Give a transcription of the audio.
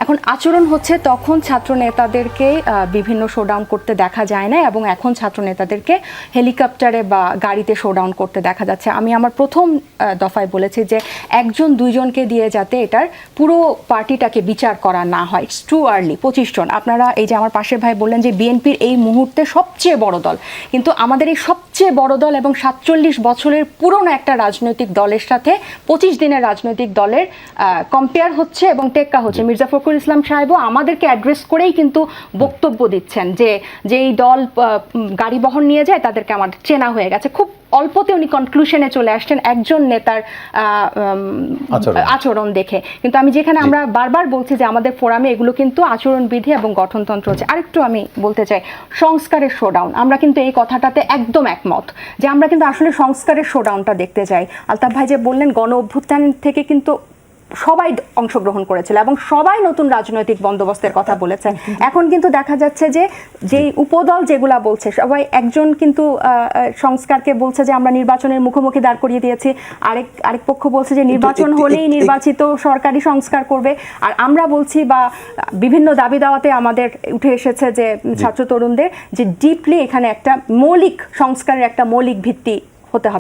এখন আচরণ হচ্ছে তখন ছাত্র নেতাদেরকে বিভিন্ন শোডাউন করতে দেখা যায় না, এবং এখন ছাত্র নেতাদেরকে হেলিকপ্টারে বা গাড়িতে শোডাউন করতে দেখা যাচ্ছে। আমি আমার প্রথম দফায় বলেছি যে একজন দুইজনকে দিয়ে যাতে এটার পুরো পার্টিটাকে বিচার করা না হয়। It's too early. 25 জন, আপনারা এই যে আমার পাশের ভাই বললেন যে বিএনপির এই মুহূর্তে সবচেয়ে বড় দল, কিন্তু আমাদের এই সবচেয়ে বড় দল এবং 47 বছরের পুরনো একটা রাজনৈতিক দলের সাথে 25 দিনের রাজনৈতিক দলের কম্পেয়ার হচ্ছে এবং টেক্কা হচ্ছে। মির্জা ফখরুল ইসলাম সাহেবও আমাদেরকে অ্যাড্রেস করেই কিন্তু বক্তব্য দিচ্ছেন যে যেই দল গাড়ি বহন নিয়ে যায় তাদেরকে আমার চেনা হয়ে গেছে। খুব অল্পতে উনি কনক্লুশনে চলে আসছেন একজন নেতার আচরণ দেখে। কিন্তু আমি যেখানে আমরা বারবার বলছি যে আমাদের ফোরামে এগুলো কিন্তু আচরণবিধি এবং গঠনতন্ত্র হচ্ছে। আরেকটু আমি বলতে চাই, সংস্কারের শোডাউন, আমরা কিন্তু এই কথাটাতে একদম একমত যে আমরা কিন্তু আসলে সংস্কারের শোডাউনটা দেখতে চাই। আলতাফ ভাই যে বললেন গণ অভ্যুত্থান থেকে কিন্তু সবাই অংশগ্রহণ করেছিল এবং সবাই নতুন রাজনৈতিক বন্দোবস্তের কথা বলেছে। এখন কিন্তু দেখা যাচ্ছে যে যেই উপদল যেগুলা বলছে সবাই, একজন কিন্তু সংস্কারকে বলছে যে আমরা নির্বাচনের মুখোমুখি দাঁড় করিয়ে দিয়েছি, আরেক পক্ষ বলছে যে নির্বাচন হলেই নির্বাচিত সরকারি সংস্কার করবে। আর আমরা বলছি বা বিভিন্ন দাবি দাওয়াতে আমাদের উঠে এসেছে যে ছাত্র তরুণদের যে ডিপলি এখানে একটা মৌলিক সংস্কারের একটা মৌলিক ভিত্তি হতে হবে।